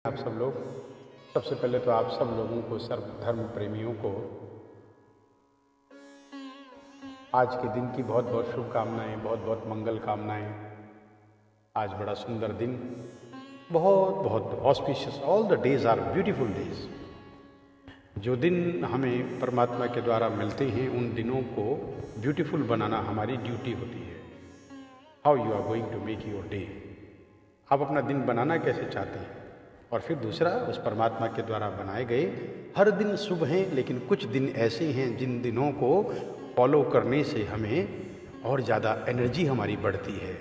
आप सब लोग, सबसे पहले तो आप सब लोगों को, सर्व धर्म प्रेमियों को आज के दिन की बहुत बहुत शुभकामनाएं, बहुत बहुत मंगल कामनाएं। आज बड़ा सुंदर दिन, बहुत बहुत auspicious. All the days are beautiful days. जो दिन हमें परमात्मा के द्वारा मिलते हैं उन दिनों को ब्यूटीफुल बनाना हमारी ड्यूटी होती है। How you are going to make your day. आप अपना दिन बनाना कैसे चाहते हैं, और फिर दूसरा, उस परमात्मा के द्वारा बनाए गए हर दिन शुभ हैं, लेकिन कुछ दिन ऐसे हैं जिन दिनों को फॉलो करने से हमें और ज़्यादा एनर्जी हमारी बढ़ती है,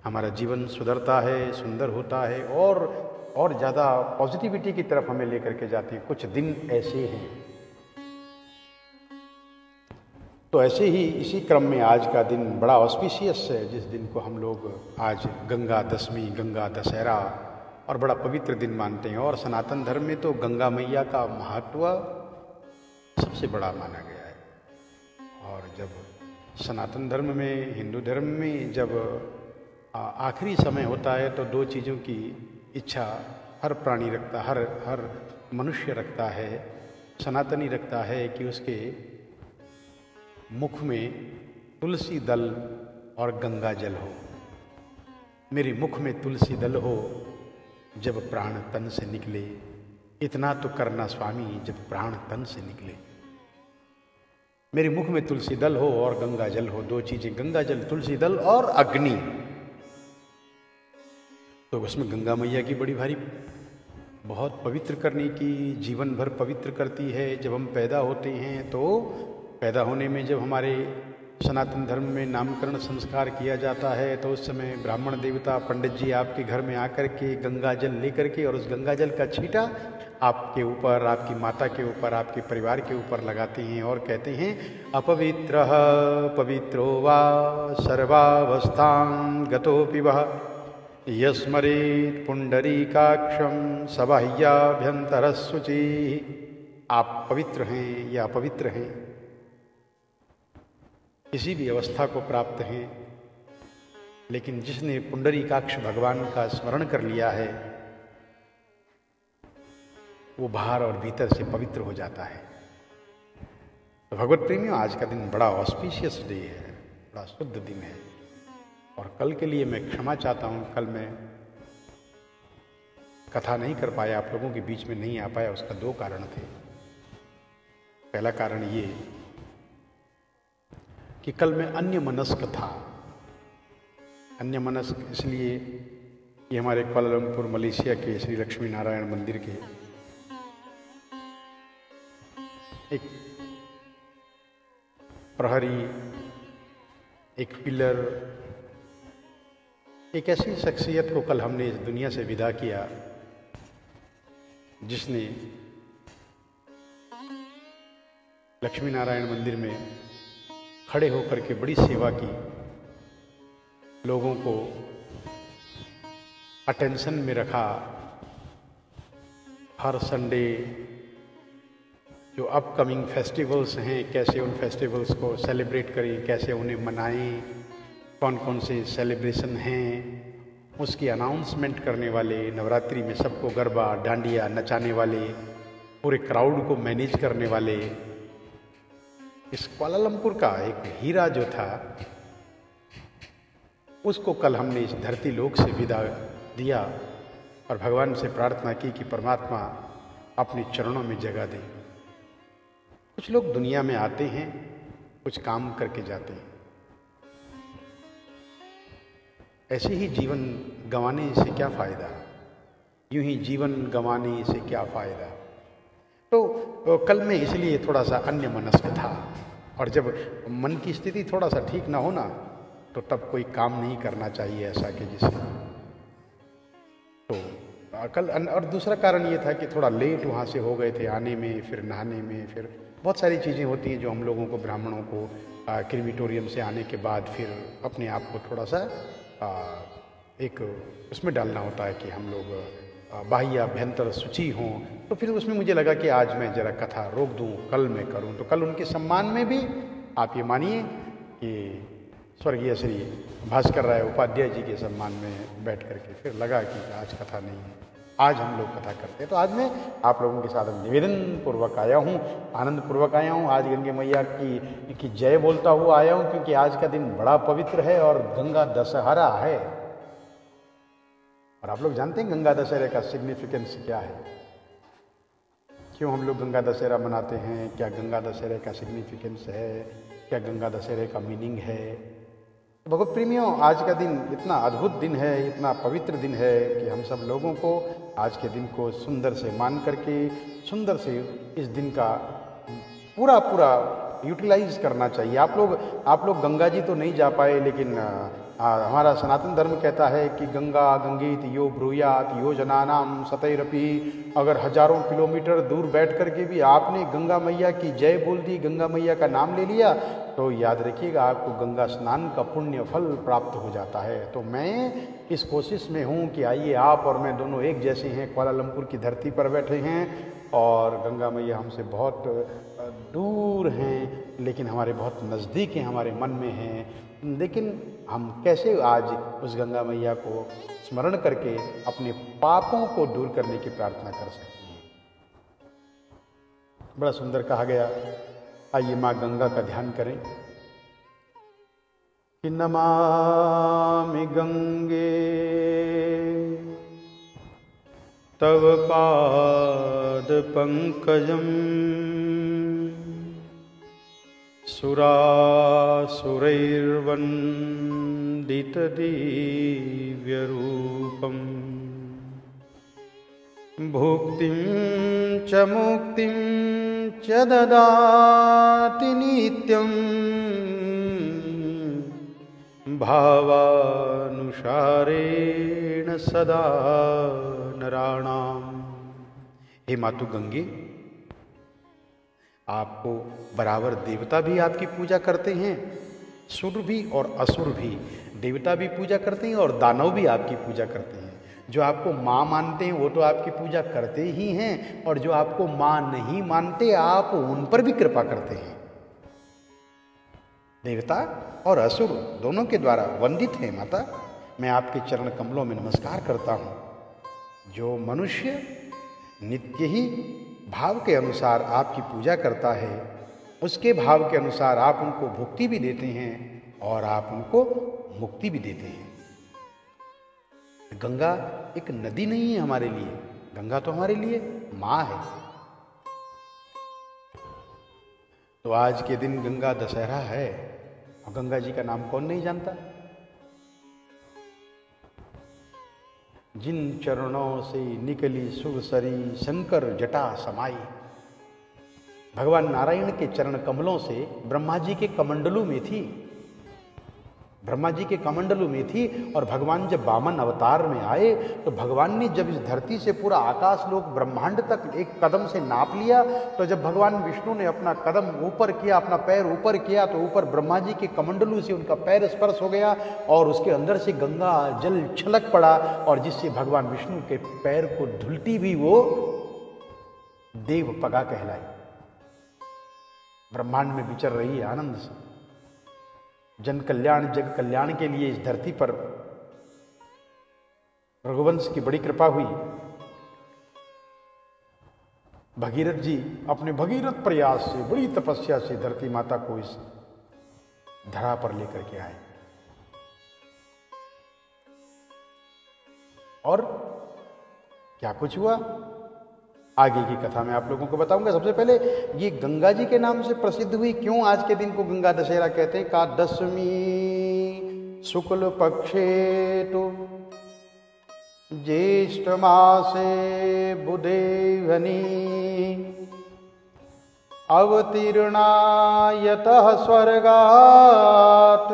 हमारा जीवन सुधरता है, सुंदर होता है और ज़्यादा पॉजिटिविटी की तरफ हमें लेकर के जाते हैं। कुछ दिन ऐसे हैं। तो ऐसे ही इसी क्रम में आज का दिन बड़ा ऑस्पिशियस है, जिस दिन को हम लोग आज गंगा दशमी, गंगा दशहरा और बड़ा पवित्र दिन मानते हैं। और सनातन धर्म में तो गंगा मैया का महत्व सबसे बड़ा माना गया है। और जब सनातन धर्म में, हिंदू धर्म में जब आखिरी समय होता है तो दो चीज़ों की इच्छा हर प्राणी रखता, हर मनुष्य रखता है, सनातनी रखता है कि उसके मुख में तुलसी दल और गंगा जल हो। मेरे मुख में तुलसी दल हो जब प्राण तन से निकले, इतना तो करना स्वामी जब प्राण तन से निकले। मेरे मुख में तुलसी दल हो और गंगा जल हो, दो चीजें, गंगा जल, तुलसी दल और अग्नि। तो उसमें गंगा मैया की बड़ी भारी, बहुत पवित्र करने की, जीवन भर पवित्र करती है। जब हम पैदा होते हैं तो पैदा होने में जब हमारे सनातन धर्म में नामकरण संस्कार किया जाता है तो उस समय ब्राह्मण देवता पंडित जी आपके घर में आकर के गंगा जल लेकर के और उस गंगा जल का छींटा आपके ऊपर, आपकी माता के ऊपर, आपके परिवार के ऊपर लगाते हैं और कहते हैं अपवित्रः पवित्रो वा सर्वावस्थां गतोऽपि वः यस्मरेत् पुंडरीकाक्षं स बाह्याभ्यन्तरः शुचिः। आप पवित्र हैं या अपवित्र हैं, किसी भी अवस्था को प्राप्त हैं, लेकिन जिसने पुंडरीकाक्ष भगवान का स्मरण कर लिया है वो बाहर और भीतर से पवित्र हो जाता है। तो भगवत प्रेमियों, आज का दिन बड़ा ऑस्पिशियस डे है, बड़ा शुद्ध दिन है। और कल के लिए मैं क्षमा चाहता हूँ, कल मैं कथा नहीं कर पाया, आप लोगों के बीच में नहीं आ पाया। उसका दो कारण थे। पहला कारण ये कि कल मैं अन्य मनस्क था। अन्य मनस्क इसलिए कि हमारे कुआलालंपुर मलेशिया के श्री लक्ष्मी नारायण मंदिर के एक प्रहरी, एक पिलर, एक ऐसी शख्सियत को कल हमने इस दुनिया से विदा किया जिसने लक्ष्मी नारायण मंदिर में खड़े होकर के बड़ी सेवा की, लोगों को अटेंशन में रखा। हर संडे जो अपकमिंग फेस्टिवल्स हैं, कैसे उन फेस्टिवल्स को सेलिब्रेट करें, कैसे उन्हें मनाएं, कौन कौन से सेलिब्रेशन हैं, उसकी अनाउंसमेंट करने वाले, नवरात्रि में सबको गरबा डांडिया नचाने वाले, पूरे क्राउड को मैनेज करने वाले, इस कुआलालंपुर का एक हीरा जो था, उसको कल हमने इस धरती लोक से विदा दिया और भगवान से प्रार्थना की कि परमात्मा अपने चरणों में जगह दें। कुछ लोग दुनिया में आते हैं, कुछ काम करके जाते हैं। ऐसे ही जीवन गंवाने से क्या फायदा, यूं ही जीवन गंवाने से क्या फायदा। तो कल में इसलिए थोड़ा सा अन्य मनस्क था। और जब मन की स्थिति थोड़ा सा ठीक ना हो ना, तो तब कोई काम नहीं करना चाहिए ऐसा कि जिसे तो कल। और दूसरा कारण ये था कि थोड़ा लेट वहाँ से हो गए थे आने में, फिर नहाने में, फिर बहुत सारी चीज़ें होती हैं जो हम लोगों को, ब्राह्मणों को क्रीमिटोरियम से आने के बाद फिर अपने आप को थोड़ा सा एक उसमें डालना होता है कि हम लोग बाह्य अभ्यंतर शुचि हों। तो फिर उसमें मुझे लगा कि आज मैं जरा कथा रोक दूं, कल मैं करूं। तो कल उनके सम्मान में भी आप ये मानिए कि स्वर्गीय श्री भास्कर राय उपाध्याय जी के सम्मान में बैठ करके फिर लगा कि आज कथा नहीं है। आज हम लोग कथा करते हैं। तो आज मैं आप लोगों के साथ निवेदन पूर्वक आया हूँ, आनंद पूर्वक आया हूँ। आज गंगे मैया की जय बोलता हुआ आया हूँ, क्योंकि आज का दिन बड़ा पवित्र है और गंगा दशहरा है। और आप लोग जानते हैं गंगा दशहरे का सिग्निफिकेंस क्या है, क्यों हम लोग गंगा दशहरा मनाते हैं, क्या गंगा दशहरे का सिग्निफिकेंस है, क्या गंगा दशहरे का मीनिंग है। भगवत प्रेमियों, आज का दिन इतना अद्भुत दिन है, इतना पवित्र दिन है कि हम सब लोगों को आज के दिन को सुंदर से मान करके सुंदर से इस दिन का पूरा यूटिलाइज करना चाहिए। आप लोग गंगा जी तो नहीं जा पाए, लेकिन हमारा सनातन धर्म कहता है कि गंगा गंगीत यो ब्रूयात यो जनानाम सतैरपि। अगर हजारों किलोमीटर दूर बैठ करके भी आपने गंगा मैया की जय बोल दी, गंगा मैया का नाम ले लिया, तो याद रखिएगा आपको गंगा स्नान का पुण्य फल प्राप्त हो जाता है। तो मैं इस कोशिश में हूँ कि आइए, आप और मैं दोनों एक जैसे हैं, कुआलालंपुर की धरती पर बैठे हैं और गंगा मैया हमसे बहुत दूर हैं, लेकिन हमारे बहुत नज़दीक हैं, हमारे मन में हैं। लेकिन हम कैसे आज उस गंगा मैया को स्मरण करके अपने पापों को दूर करने की प्रार्थना कर सकते हैं। बड़ा सुंदर कहा गया। आइए माँ गंगा का ध्यान करें कि नमामि गंगे तव पाद पंकजम सुरासुरैर्वन्दित दिव्यरूपम् भुक्तिं च मुक्तिं च ददाति नित्यं भावानुसारेण सदा नराणाम्। हे मातु गंगे, आपको बराबर देवता भी आपकी पूजा करते हैं, सुर भी और असुर भी। देवता भी पूजा करते हैं और दानव भी आपकी पूजा करते हैं। जो आपको माँ मानते हैं वो तो आपकी पूजा करते ही हैं, और जो आपको माँ नहीं मानते आप उन पर भी कृपा करते हैं। देवता और असुर दोनों के द्वारा वंदित है माता। मैं आपके चरण कमलों में नमस्कार करता हूँ। जो मनुष्य नित्य ही भाव के अनुसार आपकी पूजा करता है, उसके भाव के अनुसार आप उनको भुक्ति भी देते हैं और आप उनको मुक्ति भी देते हैं। गंगा एक नदी नहीं है हमारे लिए, गंगा तो हमारे लिए माँ है। तो आज के दिन गंगा दशहरा है और गंगा जी का नाम कौन नहीं जानता। जिन चरणों से निकली सुरसरी शंकर जटा समाई। भगवान नारायण के चरण कमलों से ब्रह्मा जी के कमंडलू में थी, ब्रह्मा जी के कमंडलू में थी। और भगवान जब वामन अवतार में आए तो भगवान ने जब इस धरती से पूरा आकाश लोक ब्रह्मांड तक एक कदम से नाप लिया, तो जब भगवान विष्णु ने अपना कदम ऊपर किया, अपना पैर ऊपर किया, तो ऊपर ब्रह्मा जी के कमंडलू से उनका पैर स्पर्श हो गया और उसके अंदर से गंगा जल छलक पड़ा, और जिससे भगवान विष्णु के पैर को धुलती भी वो देव पगा कहलाई। ब्रह्मांड में विचर रही है आनंद से। जन कल्याण जग कल्याण के लिए इस धरती पर रघुवंश की बड़ी कृपा हुई। भगीरथ जी अपने भगीरथ प्रयास से, बड़ी तपस्या से धरती माता को इस धरा पर लेकर के आए। और क्या कुछ हुआ आगे की कथा में आप लोगों को बताऊंगा। सबसे पहले ये गंगा जी के नाम से प्रसिद्ध हुई। क्यों आज के दिन को गंगा दशहरा कहते हैं? का दशमी शुक्ल पक्षे तो ज्येष्ठ मासे बुधेवनी अवतीर्णा यतः स्वर्गात्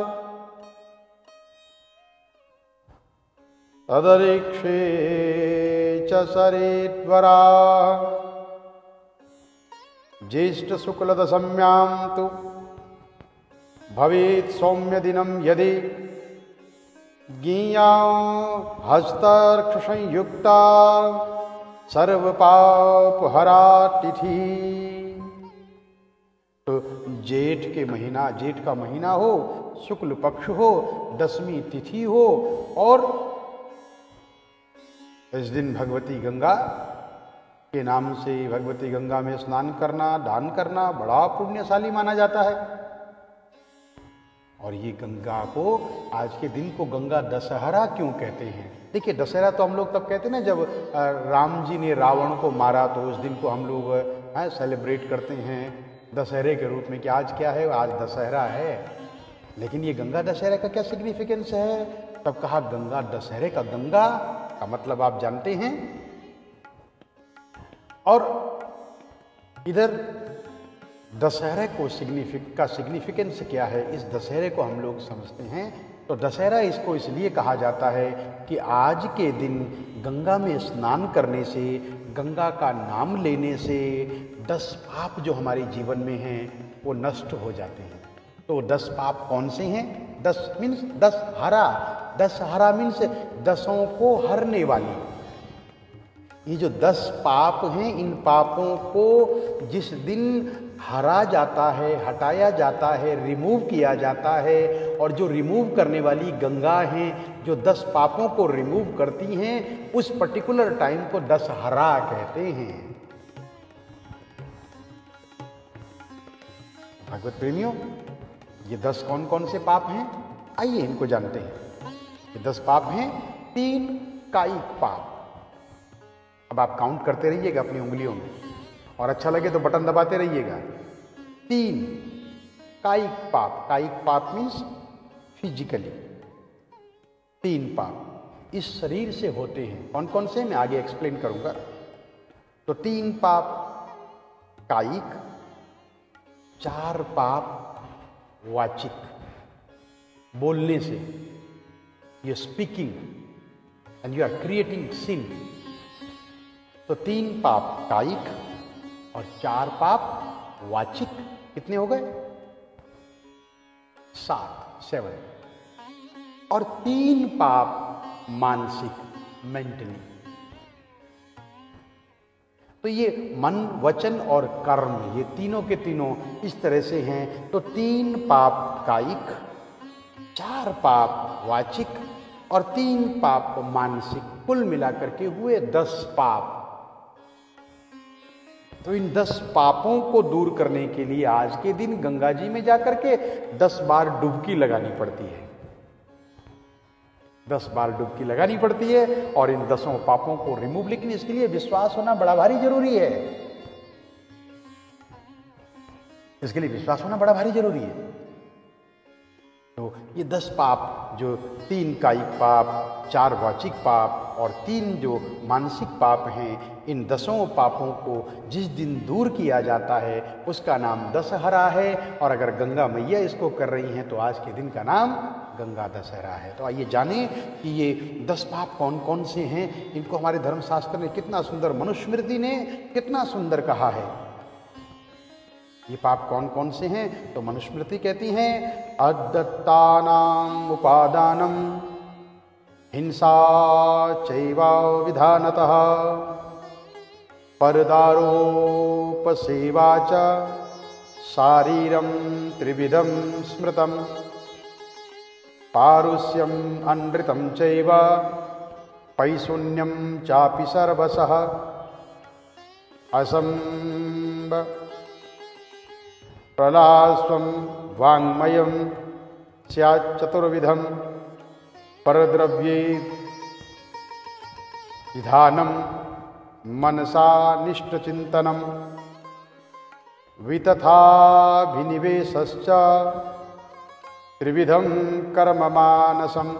तदरीक्षे च सरेद्वरा ज्येष्ठ शुक्ल दशम्यां तु भवेत् सौम्य दिनं यदि ज्ञेयां हस्तार्क्ष संयुक्ता सर्वपापहरा तिथि। तो जेठ के महीना, जेठ का महीना हो, शुक्ल पक्ष हो, दसवीं तिथि हो और इस दिन भगवती गंगा के नाम से भगवती गंगा में स्नान करना, दान करना बड़ा पुण्यशाली माना जाता है। और ये गंगा को, आज के दिन को गंगा दशहरा क्यों कहते हैं? देखिए, दशहरा तो हम लोग तब कहते हैं ना जब राम जी ने रावण को मारा, तो उस दिन को हम लोग सेलिब्रेट करते हैं दशहरे के रूप में कि आज क्या है, आज दशहरा है। लेकिन ये गंगा दशहरा का क्या सिग्निफिकेंस है? तब कहा गंगा दशहरे का, गंगा का मतलब आप जानते हैं। और इधर दशहरे को सिग्निफिकेंस क्या है, इस दशहरे को हम लोग समझते हैं। तो दशहरा इसको इसलिए कहा जाता है कि आज के दिन गंगा में स्नान करने से, गंगा का नाम लेने से 10 पाप जो हमारे जीवन में हैं वो नष्ट हो जाते हैं। तो 10 पाप कौन से हैं? 10 मीन्स 10 हरा। 10 हरा मीन्स 10 को हरने वाली। ये जो 10 पाप हैं, इन पापों को जिस दिन हरा जाता है, हटाया जाता है, रिमूव किया जाता है, और जो रिमूव करने वाली गंगा हैं जो 10 पापों को रिमूव करती हैं, उस पर्टिकुलर टाइम को दशहरा कहते हैं। भगवत प्रेमियों, ये 10 कौन कौन से पाप हैं, आइए इनको जानते हैं। ये 10 पाप हैं। 3 कायिक पाप। अब आप काउंट करते रहिएगा अपनी उंगलियों में, और अच्छा लगे तो बटन दबाते रहिएगा। 3 कायिक पाप। कायिक पाप मीन्स फिजिकली। 3 पाप इस शरीर से होते हैं। कौन कौन से मैं आगे एक्सप्लेन करूंगा। तो 3 पाप कायिक, 4 पाप वाचिक, बोलने से, you speaking and you are creating sin. तो 3 पाप कायिक और 4 पाप वाचिक, कितने हो गए? 7। और 3 पाप मानसिक, मेंटली। तो ये मन, वचन और कर्म, ये तीनों के तीनों इस तरह से हैं। तो 3 पाप कायिक, 4 पाप वाचिक और 3 पाप मानसिक, कुल मिलाकर के हुए 10 पाप। तो इन 10 पापों को दूर करने के लिए आज के दिन गंगा जी में जाकर के 10 बार डुबकी लगानी पड़ती है। 10 बार डुबकी लगानी पड़ती है और इन 10 पापों को रिमूव। लेकिन इसके लिए विश्वास होना बड़ा भारी जरूरी है। इसके लिए विश्वास होना बड़ा भारी जरूरी है। तो ये 10 पाप, जो 3 कायिक पाप, 4 वाचिक पाप और 3 जो मानसिक पाप हैं, इन 10 पापों को जिस दिन दूर किया जाता है उसका नाम दशहरा है। और अगर गंगा मैया इसको कर रही हैं तो आज के दिन का नाम गंगा दशहरा है। तो आइए जानें कि ये 10 पाप कौन कौन से हैं। इनको हमारे धर्मशास्त्र ने कितना सुंदर, मनुस्मृति ने कितना सुंदर कहा है। ये पाप कौन कौन से हैं? तो मनुस्मृति कहती हैं, अदत्तानाम उपादानम हिंसा चैवा विधानतः परदारोपसेवा च शारीरम त्रिविधम स्मृतम पारुष्यम अनृतम चैव पैशून्यम चापि सर्वशः असंब प्रलास्वं वाङ्मयं स्याच्चतुर्विधं परद्रव्ये विधानं मनसा निष्ठचिन्तनं वितथाभिनिवेशश्च त्रिविधं कर्ममानसम्।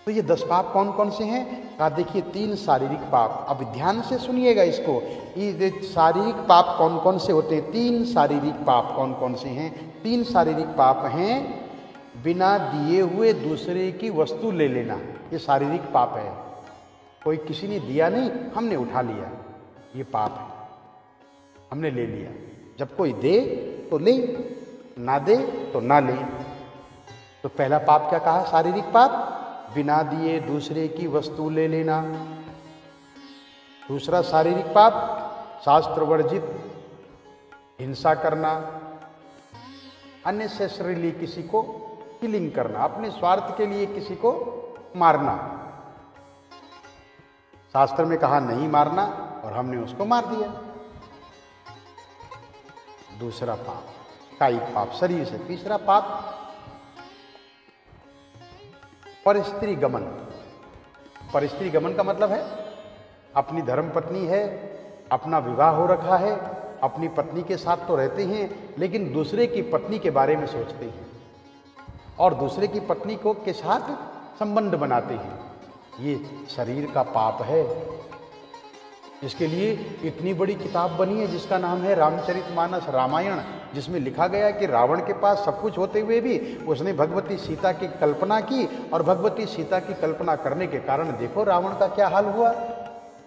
तो ये 10 पाप कौन कौन से हैं? कहा देखिए 3 शारीरिक पाप। अब ध्यान से सुनिएगा इसको। ये शारीरिक पाप कौन कौन से होते हैं? 3 शारीरिक पाप कौन कौन से हैं? 3 शारीरिक पाप हैं बिना दिए हुए दूसरे की वस्तु ले लेना, ये शारीरिक पाप है। कोई किसी ने दिया नहीं, हमने उठा लिया, ये पाप है। हमने ले लिया। जब कोई दे तो ले, ना दे तो ना ले। तो पहला पाप क्या कहा? शारीरिक पाप, बिना दिए दूसरे की वस्तु ले लेना। दूसरा शारीरिक पाप, शास्त्र वर्जित हिंसा करना, अननेसेसरीली किसी को किलिंग करना, अपने स्वार्थ के लिए किसी को मारना। शास्त्र में कहा नहीं मारना और हमने उसको मार दिया। दूसरा पाप कायिक पाप शरीर से। तीसरा पाप परस्त्री गमन। परस्त्री गमन का मतलब है अपनी धर्म पत्नी है, अपना विवाह हो रखा है, अपनी पत्नी के साथ तो रहते हैं, लेकिन दूसरे की पत्नी के बारे में सोचते हैं और दूसरे की पत्नी को के साथ संबंध बनाते हैं। ये शरीर का पाप है। इसके लिए इतनी बड़ी किताब बनी है जिसका नाम है रामचरितमानस, रामायण, जिसमें लिखा गया कि रावण के पास सब कुछ होते हुए भी उसने भगवती सीता की कल्पना की और भगवती सीता की कल्पना करने के कारण देखो रावण का क्या हाल हुआ।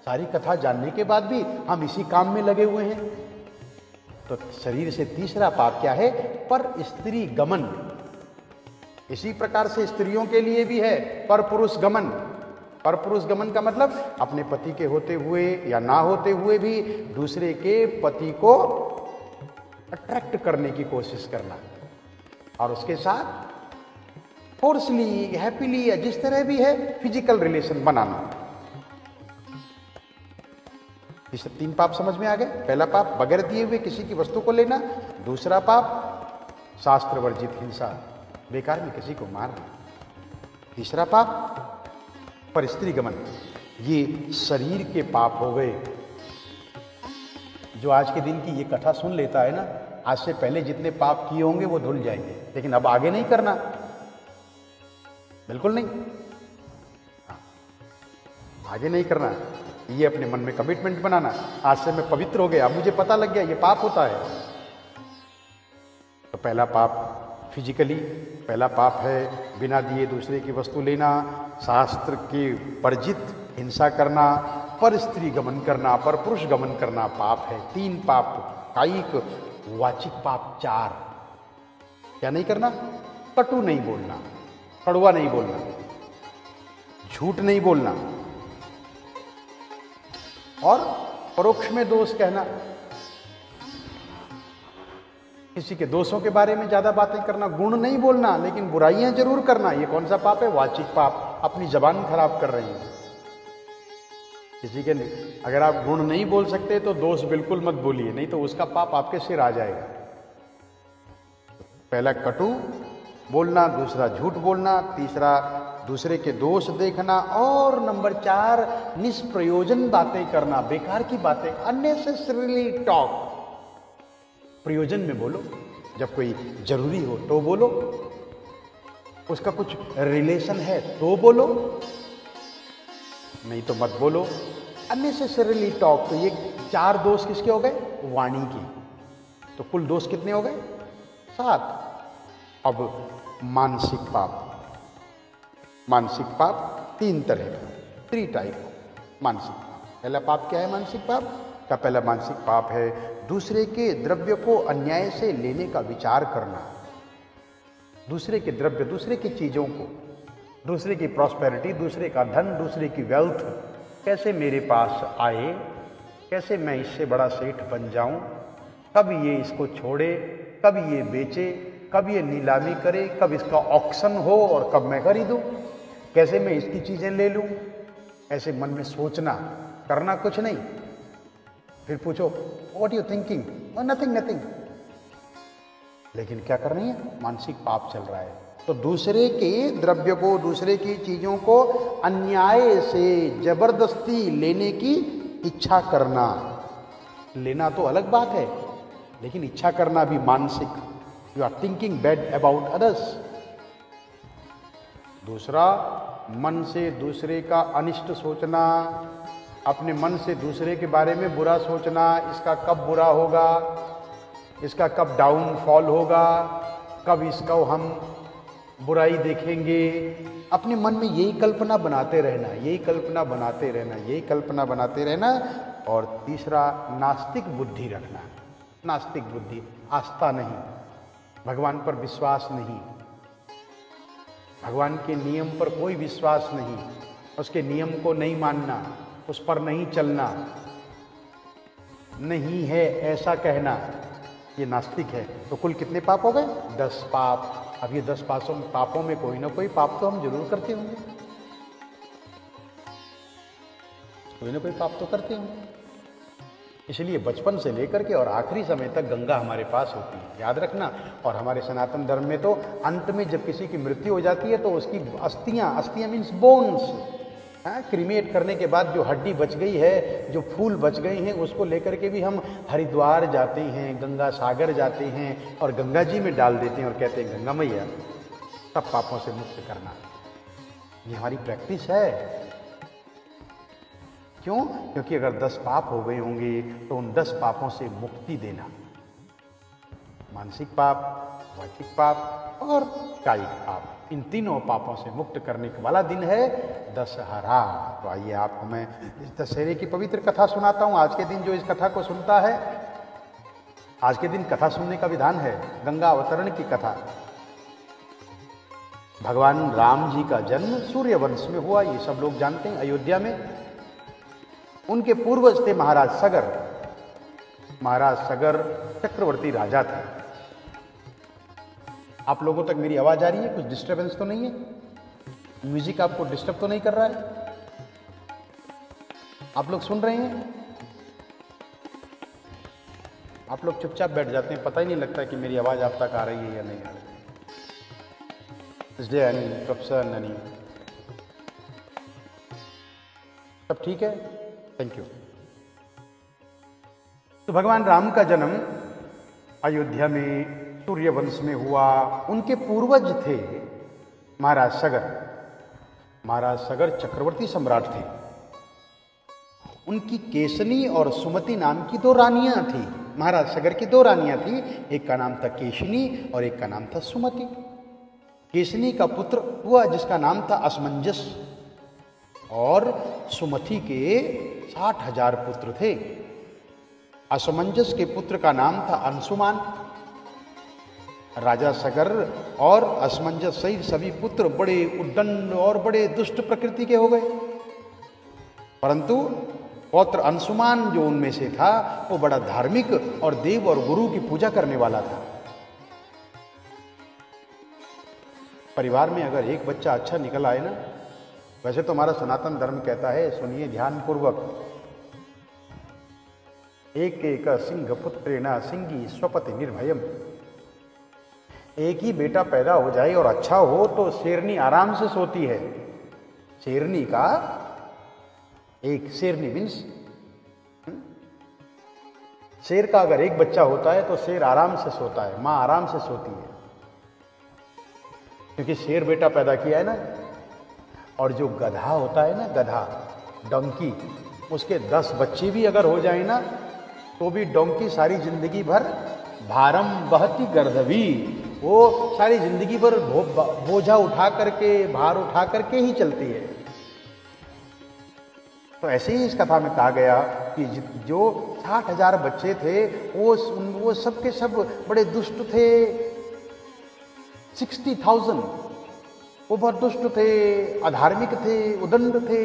सारी कथा जानने के बाद भी हम इसी काम में लगे हुए हैं। तो शरीर से तीसरा पाप क्या है? पर स्त्री गमन। इसी प्रकार से स्त्रियों के लिए भी है पर पुरुष गमन। पर पुरुष गमन का मतलब अपने पति के होते हुए या ना होते हुए भी दूसरे के पति को अट्रैक्ट करने की कोशिश करना और उसके साथ फोर्सली, हैप्पीली या जिस तरह भी है फिजिकल रिलेशन बनाना। इस 3 पाप समझ में आ गए। पहला पाप बगैर दिए हुए किसी की वस्तु को लेना। दूसरा पाप शास्त्र वर्जित हिंसा, बेकार में किसी को मारना। तीसरा पाप परस्त्री गमन। ये शरीर के पाप हो गए। जो आज के दिन की ये कथा सुन लेता है ना, आज से पहले जितने पाप किए होंगे वो धुल जाएंगे, लेकिन अब आगे नहीं करना, बिल्कुल नहीं। आगे नहीं करना, ये अपने मन में कमिटमेंट बनाना। आज से मैं पवित्र हो गया, मुझे पता लग गया ये पाप होता है। तो पहला पाप फिजिकली, पहला पाप है बिना दिए दूसरे की वस्तु लेना, शास्त्र के वर्जित हिंसा करना, पर स्त्री गमन करना, पर पुरुष गमन करना पाप है। 3 पाप कायिक, वाचिक पाप 4। क्या नहीं करना? कटु नहीं बोलना, कड़वा नहीं बोलना, झूठ नहीं बोलना और परोक्ष में दोष कहना। किसी के दोषों के बारे में ज्यादा बातें करना, गुण नहीं बोलना लेकिन बुराइयां जरूर करना। ये कौन सा पाप है? वाचिक पाप। अपनी जबान खराब कर रही है। किसी के अगर आप गुण नहीं बोल सकते तो दोष बिल्कुल मत बोलिए, नहीं तो उसका पाप आपके सिर आ जाएगा। पहला कटु बोलना, दूसरा झूठ बोलना, तीसरा दूसरे के दोष देखना और नंबर 4 निष्प्रयोजन बातें करना, बेकार की बातें, अननेसेसरीली टॉक। प्रयोजन में बोलो, जब कोई जरूरी हो तो बोलो, उसका कुछ रिलेशन है तो बोलो, नहीं तो मत बोलो। Unnecessarily talk. तो ये 4 दोष किसके हो गए? वाणी की। तो कुल दोष कितने हो गए? 7। अब मानसिक पाप। मानसिक पाप 3 तरह का, 3 टाइप मानसिक पाप। पहला पाप क्या है? मानसिक पाप का पहला मानसिक पाप है दूसरे के द्रव्य को अन्याय से लेने का विचार करना। दूसरे के द्रव्य, दूसरे की चीजों को, दूसरे की प्रॉस्पेरिटी, दूसरे का धन, दूसरे की वेल्थ कैसे मेरे पास आए, कैसे मैं इससे बड़ा सेठ बन जाऊं, कब ये इसको छोड़े, कब ये बेचे, कब ये नीलामी करे, कब इसका ऑक्शन हो और कब मैं खरीदूं, कैसे मैं इसकी चीजें ले लूं। ऐसे मन में सोचना, करना कुछ नहीं। फिर पूछो what you thinking? Nothing nothing. लेकिन क्या कर रही है? मानसिक पाप चल रहा है। तो दूसरे के द्रव्य को, दूसरे की चीजों को अन्याय से जबरदस्ती लेने की इच्छा करना। लेना तो अलग बात है, लेकिन इच्छा करना भी मानसिक। You are thinking bad about others. दूसरा, मन से दूसरे का अनिष्ट सोचना, अपने मन से दूसरे के बारे में बुरा सोचना, इसका कब बुरा होगा, इसका कब डाउनफॉल होगा, कब इसको हम बुराई देखेंगे। अपने मन में यही कल्पना बनाते रहना, यही कल्पना बनाते रहना, यही कल्पना बनाते रहना। और तीसरा, नास्तिक बुद्धि रखना। नास्तिक बुद्धि, आस्था नहीं, भगवान पर विश्वास नहीं, भगवान के नियम पर कोई विश्वास नहीं, उसके नियम को नहीं मानना, उस पर नहीं चलना, नहीं है ऐसा कहना, ये नास्तिक है। तो कुल कितने पाप हो गए? 10 पाप। अब ये 10 पापों में कोई ना कोई पाप तो हम जरूर करते होंगे। कोई ना कोई पाप तो करते होंगे। इसलिए बचपन से लेकर के और आखिरी समय तक गंगा हमारे पास होती है, याद रखना। और हमारे सनातन धर्म में तो अंत में जब किसी की मृत्यु हो जाती है तो उसकी अस्थियां मीन्स बोन्स, क्रीमेट करने के बाद जो हड्डी बच गई है, जो फूल बच गए हैं, उसको लेकर के भी हम हरिद्वार जाते हैं, गंगा सागर जाते हैं और गंगा जी में डाल देते हैं और कहते हैं गंगा मैया सब पापों से मुक्त करना। ये हमारी प्रैक्टिस है। क्यों? क्योंकि अगर 10 पाप हो गए होंगे तो उन 10 पापों से मुक्ति देना, मानसिक पाप, वाचिक पाप और कायिक पाप, इन तीनों पापों से मुक्त करने वाला दिन है दशहरा। तो आइए आपको मैं इस दशहरे की पवित्र कथा सुनाता हूं। आज के दिन जो इस कथा को सुनता है, आज के दिन कथा सुनने का विधान है गंगा अवतरण की कथा। भगवान राम जी का जन्म सूर्य वंश में हुआ, ये सब लोग जानते हैं, अयोध्या में। उनके पूर्वज थे महाराज सगर। महाराज सगर चक्रवर्ती राजा थे। आप लोगों तक मेरी आवाज आ रही है? कुछ डिस्टरबेंस तो नहीं है? म्यूजिक आपको डिस्टर्ब तो नहीं कर रहा है? आप लोग सुन रहे हैं? आप लोग चुपचाप बैठ जाते हैं, पता ही नहीं लगता कि मेरी आवाज आप तक आ रही है या नहीं आ रही है। इस डे एनी इंटरप्शन एनी? सब ठीक है? Thank you. तो भगवान राम का जन्म अयोध्या में सूर्य वंश में हुआ। उनके पूर्वज थे महाराज सगर। महाराज सगर चक्रवर्ती सम्राट थे। उनकी केसनी और सुमति नाम की 2 रानियां थी। महाराज सगर की 2 रानियां थी, एक का नाम था केशनी और एक का नाम था सुमति। केसनी का पुत्र हुआ जिसका नाम था असमंजस, और सुमति के 60,000 पुत्र थे। असमंजस के पुत्र का नाम था अंशुमान। राजा सगर और असमंजस सहित सभी पुत्र बड़े उद्दंड और बड़े दुष्ट प्रकृति के हो गए, परंतु पौत्र अंशुमान जो उनमें से था वो बड़ा धार्मिक और देव और गुरु की पूजा करने वाला था। परिवार में अगर एक बच्चा अच्छा निकल आए ना, वैसे तो हमारा सनातन धर्म कहता है, सुनिए ध्यान पूर्वक, एक एक सिंह पुत्रेण सिंगी स्वपति निर्भयम। एक ही बेटा पैदा हो जाए और अच्छा हो तो शेरनी आराम से सोती है। शेरनी का एक, शेरनी मीन्स शेर का अगर एक बच्चा होता है तो शेर आराम से सोता है, मां आराम से सोती है, क्योंकि शेर बेटा पैदा किया है ना। और जो गधा होता है ना, गधा, डोंकी, उसके 10 बच्चे भी अगर हो जाए ना तो भी डोंकी सारी जिंदगी भर भारम बहती गर्दभी, वो सारी जिंदगी भर बोझा उठा करके, भार उठा करके ही चलती है। तो ऐसे ही इस कथा में कहा गया कि जो 60,000 बच्चे थे वो सब के सब बड़े दुष्ट थे। 60,000 वो बहुत दुष्ट थे, अधार्मिक थे, उदंड थे।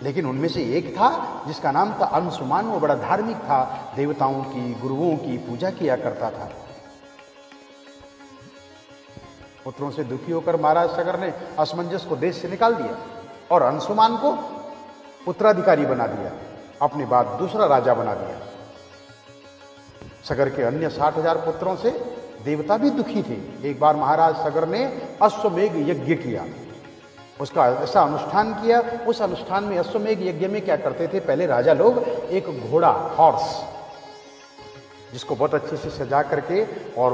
लेकिन उनमें से एक था जिसका नाम था अंशुमान। वो बड़ा धार्मिक था, देवताओं की, गुरुओं की पूजा किया करता था। पुत्रों से दुखी होकर महाराज सगर ने असमंजस को देश से निकाल दिया और अंशुमान को उत्तराधिकारी बना दिया, अपने बाद दूसरा राजा बना दिया। सगर के अन्य 60,000 पुत्रों से देवता भी दुखी थे। एक बार महाराज सगर ने अश्वमेघ यज्ञ किया, उसका ऐसा अनुष्ठान किया। उस अनुष्ठान में, अश्वमेघ यज्ञ में क्या करते थे पहले राजा लोग, एक घोड़ा, हॉर्स, जिसको बहुत अच्छे से सजा करके और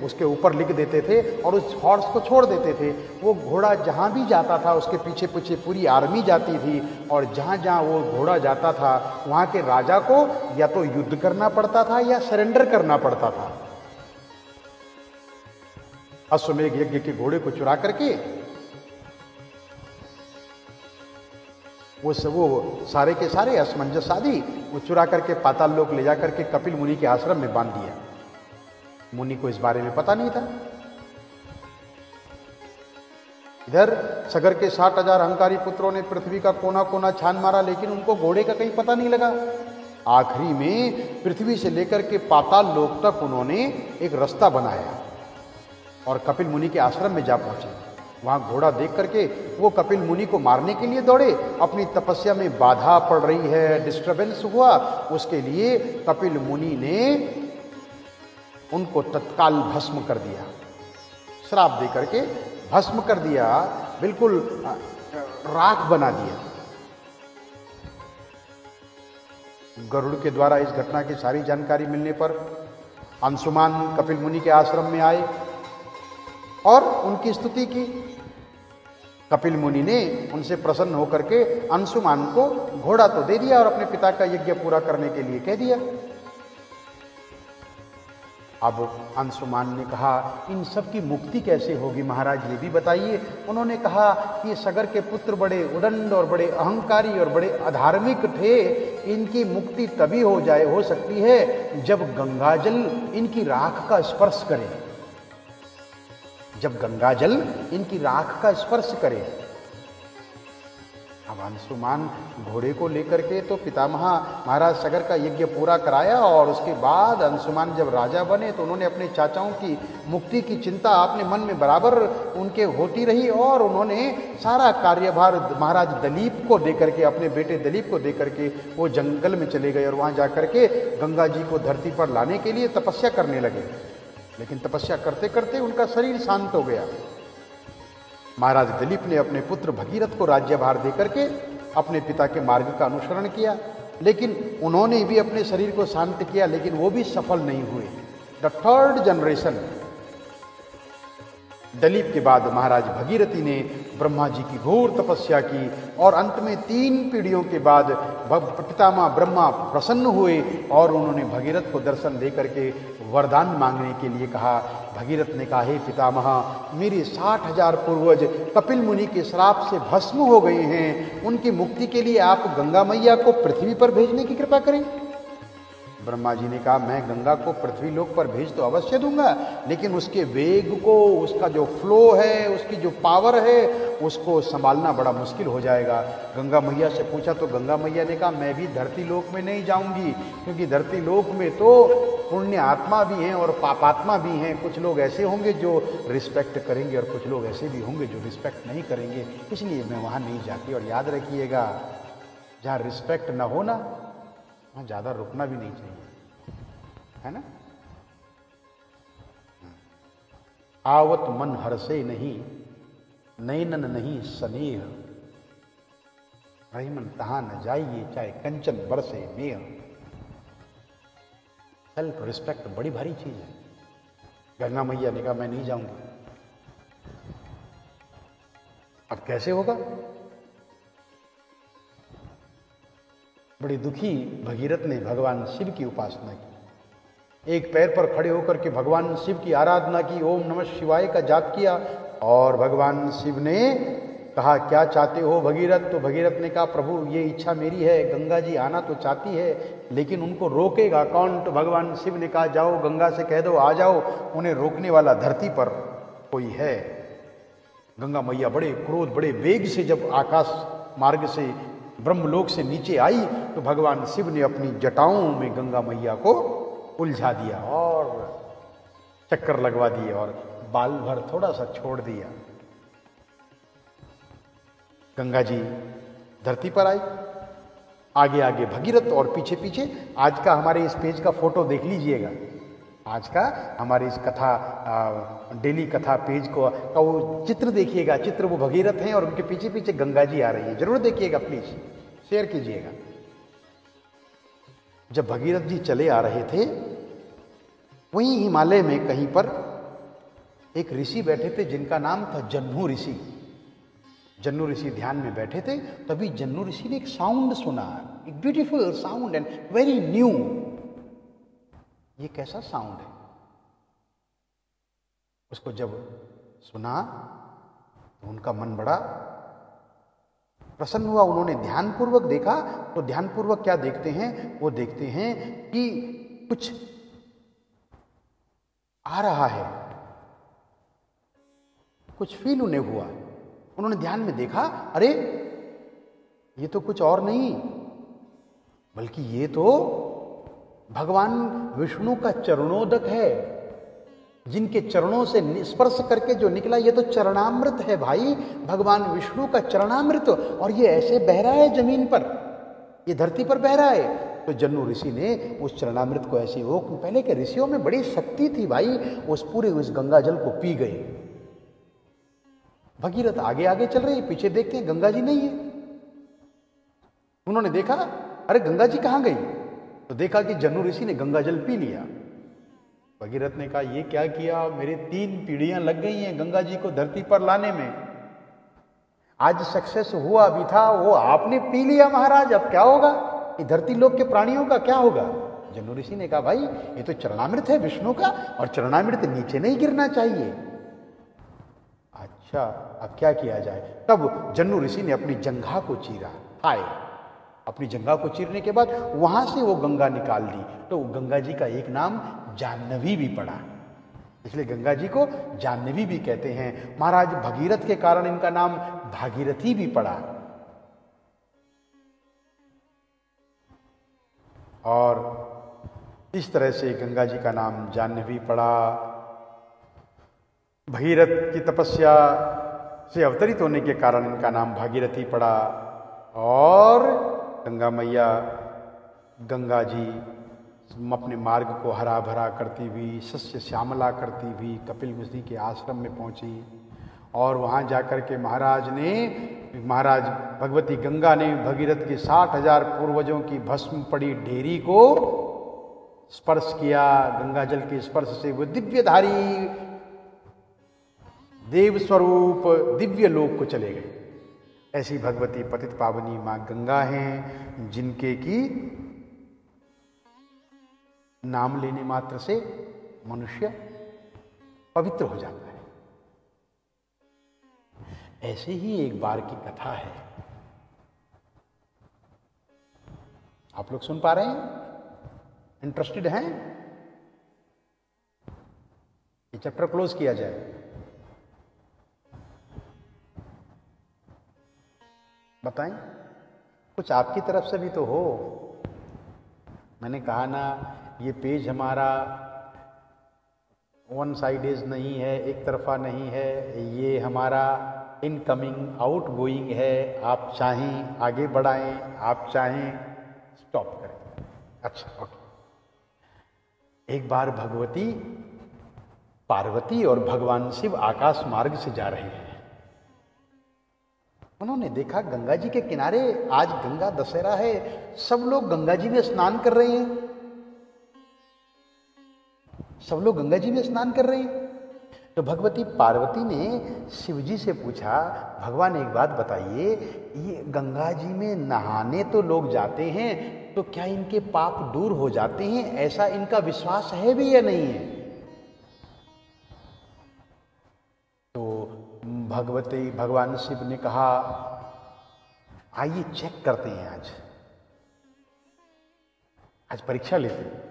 उसके ऊपर लिख देते थे और उस हॉर्स को छोड़ देते थे। वो घोड़ा जहाँ भी जाता था उसके पीछे पीछे पूरी आर्मी जाती थी, और जहाँ जहाँ वो घोड़ा जाता था वहाँ के राजा को या तो युद्ध करना पड़ता था या सरेंडर करना पड़ता था। अश्वमेघ यज्ञ के घोड़े को चुरा करके वो सारे के सारे असमंजस आदि वो चुरा करके पाताल लोक ले जाकर के कपिल मुनि के आश्रम में बांध दिया। मुनि को इस बारे में पता नहीं था। इधर सगर के 60,000 अहंकारी पुत्रों ने पृथ्वी का कोना कोना छान मारा, लेकिन उनको घोड़े का कहीं पता नहीं लगा। आखिरी में पृथ्वी से लेकर के पाताल लोक तक उन्होंने एक रास्ता बनाया और कपिल मुनि के आश्रम में जा पहुंचे। वहां घोड़ा देख करके वो कपिल मुनि को मारने के लिए दौड़े। अपनी तपस्या में बाधा पड़ रही है, डिस्टरबेंस हुआ, उसके लिए कपिल मुनि ने उनको तत्काल भस्म कर दिया, श्राप दे करके भस्म कर दिया, बिल्कुल राख बना दिया। गरुड़ के द्वारा इस घटना की सारी जानकारी मिलने पर अंशुमान कपिल मुनि के आश्रम में आए और उनकी स्तुति की। कपिल मुनि ने उनसे प्रसन्न होकर के अंशुमान को घोड़ा तो दे दिया और अपने पिता का यज्ञ पूरा करने के लिए कह दिया। अब अंशुमान ने कहा, इन सब की मुक्ति कैसे होगी महाराज, ये भी बताइए। उन्होंने कहा कि सगर के पुत्र बड़े उदंड और बड़े अहंकारी और बड़े अधार्मिक थे, इनकी मुक्ति तभी हो सकती है जब गंगाजल इनकी राख का स्पर्श करे, जब गंगाजल इनकी राख का स्पर्श करे। अब अंशुमान घोड़े को लेकर के तो पितामह महाराज सगर का यज्ञ पूरा कराया और उसके बाद अंशुमान जब राजा बने तो उन्होंने अपने चाचाओं की मुक्ति की चिंता अपने मन में बराबर उनके होती रही और उन्होंने सारा कार्यभार महाराज दलीप को देकर के, अपने बेटे दलीप को देकर के वो जंगल में चले गए और वहाँ जा कर के गंगा जी को धरती पर लाने के लिए तपस्या करने लगे। लेकिन तपस्या करते करते उनका शरीर शांत हो गया। महाराज दिलीप ने अपने पुत्र भगीरथ को राज्यभार देकर के अपने पिता के मार्ग का अनुसरण किया, लेकिन उन्होंने भी अपने शरीर को शांत किया, लेकिन वो भी सफल नहीं हुए। द थर्ड जनरेशन दलीप के बाद महाराज भगीरथी ने ब्रह्मा जी की घोर तपस्या की और अंत में 3 पीढ़ियों के बाद पितामह ब्रह्मा प्रसन्न हुए और उन्होंने भगीरथ को दर्शन दे करके वरदान मांगने के लिए कहा। भगीरथ ने कहा, हे पितामह, मेरे 60,000 पूर्वज कपिल मुनि के श्राप से भस्म हो गए हैं, उनकी मुक्ति के लिए आप गंगा मैया को पृथ्वी पर भेजने की कृपा करें। ब्रह्मा जी ने कहा, मैं गंगा को पृथ्वी लोक पर भेज तो अवश्य दूंगा, लेकिन उसके वेग को, उसका जो फ्लो है, उसकी जो पावर है, उसको संभालना बड़ा मुश्किल हो जाएगा। गंगा मैया से पूछा तो गंगा मैया ने कहा, मैं भी धरती लोक में नहीं जाऊंगी, क्योंकि धरती लोक में तो पुण्य आत्मा भी हैं और पापात्मा भी हैं। कुछ लोग ऐसे होंगे जो रिस्पेक्ट करेंगे और कुछ लोग ऐसे भी होंगे जो रिस्पेक्ट नहीं करेंगे, इसलिए मैं वहाँ नहीं जाती। और याद रखिएगा, जहाँ रिस्पेक्ट न हो ना, वहाँ ज़्यादा रुकना भी नहीं चाहिए, है ना। आवत मन हर्षे नहीं, नैनन नहीं स्नेह, रही मन तहाँ न जाइए, चाहे कंचन बरसे मेह। सेल्फ रिस्पेक्ट बड़ी भारी चीज है। गंगा मैया ने कहा, मैं नहीं जाऊंगी। अब कैसे होगा? बड़ी दुखी भगीरथ ने भगवान शिव की उपासना की। एक पैर पर खड़े होकर के भगवान शिव की आराधना की, ओम नमः शिवाय का जाप किया और भगवान शिव ने कहा, क्या चाहते हो भगीरथ? तो भगीरथ ने कहा, प्रभु ये इच्छा मेरी है, गंगा जी आना तो चाहती है, लेकिन उनको रोकेगा कौन? तो भगवान शिव ने कहा, जाओ गंगा से कह दो आ जाओ। उन्हें रोकने वाला धरती पर कोई है? गंगा मैया बड़े क्रोध, बड़े वेग से जब आकाश मार्ग से ब्रह्मलोक से नीचे आई तो भगवान शिव ने अपनी जटाओं में गंगा मैया को उलझा दिया और चक्कर लगवा दिए और बाल भर थोड़ा सा छोड़ दिया। गंगा जी धरती पर आई, आगे आगे भगीरथ और पीछे पीछे। आज का हमारे इस पेज का फोटो देख लीजिएगा, आज का हमारे इस कथा डेली कथा पेज का वो चित्र देखिएगा। चित्र वो भगीरथ हैं और उनके पीछे पीछे गंगा जी आ रही है। जरूर देखिएगा, प्लीज शेयर कीजिएगा। जब भगीरथ जी चले आ रहे थे, वहीं हिमालय में कहीं पर एक ऋषि बैठे थे जिनका नाम था जन्नू ऋषि। जन्नू ऋषि ध्यान में बैठे थे, तभी जन्नू ऋषि ने एक साउंड सुना, एक beautiful sound and very new. ये कैसा साउंड है? उसको जब सुना तो उनका मन बड़ा प्रसन्न हुआ। उन्होंने ध्यानपूर्वक देखा तो ध्यानपूर्वक क्या देखते हैं? वो देखते हैं कि कुछ आ रहा है, कुछ फील उन्हें हुआ। उन्होंने ध्यान में देखा, अरे ये तो कुछ और नहीं बल्कि ये तो भगवान विष्णु का चरणोदक है। जिनके चरणों से स्पर्श करके जो निकला, ये तो चरणामृत है भाई, भगवान विष्णु का चरणामृत, और ये ऐसे बह रहा है जमीन पर, ये धरती पर बह रहा है। तो जन्नू ऋषि ने उस चरणामृत को ऐसे, वो पहले के ऋषियों में बड़ी शक्ति थी भाई, उस पूरे उस गंगा जल को पी गए। भगीरथ आगे आगे चल रहे, पीछे देखते हैं गंगा जी नहीं है। उन्होंने देखा, अरे गंगा जी कहाँ गई? तो देखा कि जन्नू ऋषि ने गंगा जल पी लिया। भगीरथ ने कहा, ये क्या किया, मेरे 3 पीढ़ियां लग गई हैं गंगा जी को धरती पर लाने में, आज सक्सेस हुआ भी था, वो आपने पी लिया महाराज, अब क्या होगा, ये धरती लोक के प्राणियों का क्या होगा? जन्नू ऋषि ने कहा, भाई ये तो चरणामृत है विष्णु का, और चरणामृत नीचे नहीं गिरना चाहिए। अच्छा, अब क्या किया जाए? तब जन्नू ऋषि ने अपनी जंघा को चीरा। हाय, अपनी जंघा को चीरने के बाद वहां से वो गंगा निकाल दी, तो गंगा जी का एक नाम जाह्नवी भी पड़ा, इसलिए गंगा जी को जाह्नवी भी कहते हैं। महाराज भगीरथ के कारण इनका नाम भागीरथी भी पड़ा, और इस तरह से गंगा जी का नाम जाह्नवी पड़ा। भगीरथ की तपस्या से अवतरित होने के कारण इनका नाम भागीरथी पड़ा, और गंगा मैया, गंगा जी अपने मार्ग को हरा भरा करती हुई, सस्य श्यामला करती हुई कपिल मुनि के आश्रम में पहुंची, और वहां जाकर के महाराज भगवती गंगा ने भगीरथ की 60,000 पूर्वजों की भस्म पड़ी ढेरी को स्पर्श किया। गंगा जल के स्पर्श से वो दिव्यधारी देव स्वरूप दिव्य लोक को चले गए। ऐसी भगवती पतित पावनी मां गंगा हैं, जिनके की नाम लेने मात्र से मनुष्य पवित्र हो जाता है। ऐसे ही एक बार की कथा है, आप लोग सुन पा रहे हैं? इंटरेस्टेड हैं? ये चैप्टर क्लोज किया जाए। बताएं, कुछ आपकी तरफ से भी तो हो। मैंने कहा ना, ये पेज हमारा वन साइडेज नहीं है, एक तरफा नहीं है, ये हमारा इनकमिंग आउट गोइंग है। आप चाहें आगे बढ़ाएं, आप चाहें स्टॉप करें। अच्छा, ओके। एक बार भगवती पार्वती और भगवान शिव आकाश मार्ग से जा रहे हैं। उन्होंने देखा गंगा जी के किनारे आज गंगा दशहरा है, सब लोग गंगा जी में स्नान कर रहे हैं, सब लोग गंगा जी में स्नान कर रहे हैं। तो भगवती पार्वती ने शिव जी से पूछा, भगवान एक बात बताइए, ये गंगा जी में नहाने तो लोग जाते हैं, तो क्या इनके पाप दूर हो जाते हैं? ऐसा इनका विश्वास है भी या नहीं है? तो भगवान शिव ने कहा, आइए चेक करते हैं, आज परीक्षा लेते हैं।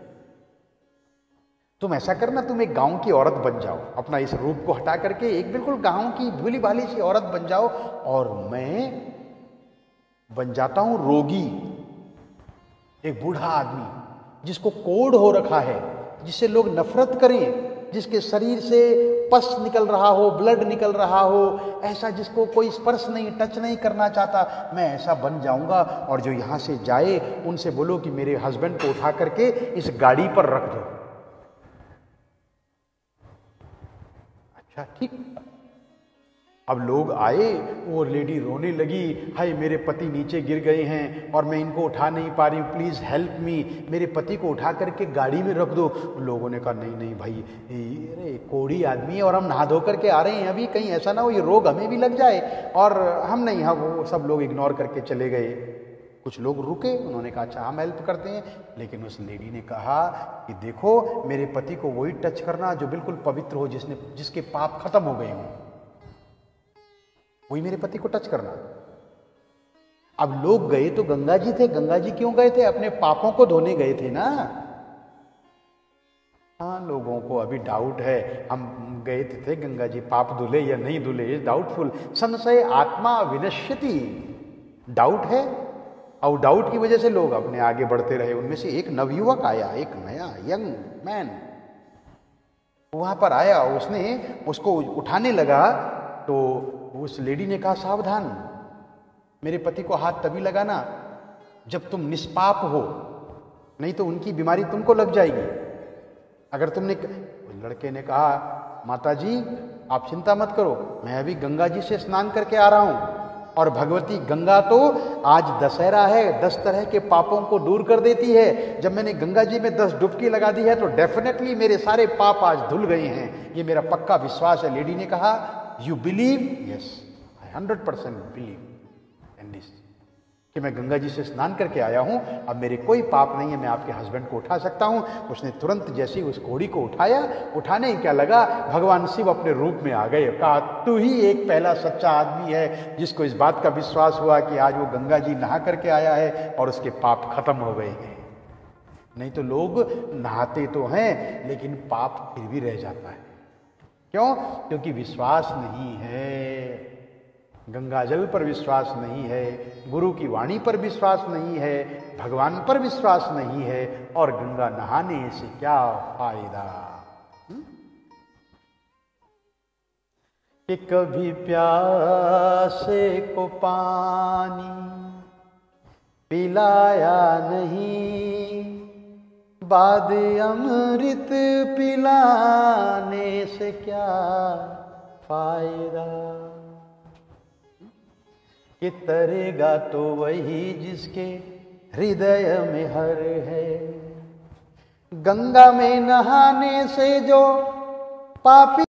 तुम ऐसा करना, तुम एक गांव की औरत बन जाओ, अपना इस रूप को हटा करके एक बिल्कुल गांव की भूली भाली सी औरत बन जाओ, और मैं बन जाता हूं रोगी, एक बूढ़ा आदमी जिसको कोढ़ हो रखा है, जिससे लोग नफरत करें, जिसके शरीर से पस निकल रहा हो, ब्लड निकल रहा हो, ऐसा जिसको कोई स्पर्श नहीं, टच नहीं करना चाहता, मैं ऐसा बन जाऊंगा। और जो यहां से जाए उनसे बोलो कि मेरे हस्बैंड को उठा करके इस गाड़ी पर रख दो। अच्छा, ठीक। अब लोग आए, वो लेडी रोने लगी, हाय मेरे पति नीचे गिर गए हैं और मैं इनको उठा नहीं पा रही हूँ, प्लीज़ हेल्प मी, मेरे पति को उठा करके गाड़ी में रख दो। लोगों ने कहा, नहीं नहीं भाई, अरे कोढ़ी आदमी है और हम नहा धो करके आ रहे हैं अभी, कहीं ऐसा ना हो ये रोग हमें भी लग जाए। और हम नहीं, हाँ, वो सब लोग इग्नोर करके चले गए। कुछ लोग रुके, उन्होंने कहा अच्छा हम हेल्प करते हैं, लेकिन उस लेडी ने कहा कि देखो मेरे पति को वही टच करना जो बिल्कुल पवित्र हो, जिसके पाप खत्म हो गए हों, वही मेरे पति को टच करना। अब लोग गए तो गंगा जी थे, गंगा जी क्यों गए थे? अपने पापों को धोने गए थे ना। हाँ, लोगों को अभी डाउट है, हम गए थे गंगा जी, पाप धुले या नहीं धुले, डाउटफुल। संशय आत्मा विनश्यति, डाउट है, और डाउट की वजह से लोग अपने आगे बढ़ते रहे। उनमें से एक नवयुवक आया, एक नया यंग मैन, वहाँ पर आया, उसने उसको उठाने लगा तो उस लेडी ने कहा, सावधान, मेरे पति को हाथ तभी लगाना जब तुम निष्पाप हो, नहीं तो उनकी बीमारी तुमको लग जाएगी। अगर तुमने, लड़के ने कहा, माताजी आप चिंता मत करो, मैं अभी गंगा जी से स्नान करके आ रहा हूं, और भगवती गंगा तो आज दशहरा है, 10 तरह के पापों को दूर कर देती है। जब मैंने गंगा जी में 10 डुबकी लगा दी है तो डेफिनेटली मेरे सारे पाप आज धुल गए हैं, ये मेरा पक्का विश्वास है। लेडी ने कहा, you believe? Yes, I 100% believe in this, कि मैं गंगा जी से स्नान करके आया हूं, अब मेरे कोई पाप नहीं है, मैं आपके हस्बैंड को उठा सकता हूं। उसने तुरंत जैसे ही उस घोड़ी को उठाया, उठाने ही क्या लगा, भगवान शिव अपने रूप में आ गए। कहा, तू ही एक पहला सच्चा आदमी है जिसको इस बात का विश्वास हुआ कि आज वो गंगा जी नहा करके आया है और उसके पाप खत्म हो गए हैं। नहीं तो लोग नहाते तो हैं लेकिन पाप फिर भी रह जाता है। क्यों? क्योंकि विश्वास नहीं है, गंगा जल पर विश्वास नहीं है, गुरु की वाणी पर विश्वास नहीं है, भगवान पर विश्वास नहीं है, और गंगा नहाने से क्या फायदा। कि कभी प्यासे को पानी पिलाया नहीं, बाद अमृत पिलाने से क्या फायदा। कि तरेगा तो वही जिसके हृदय में हर है, गंगा में नहाने से जो पापी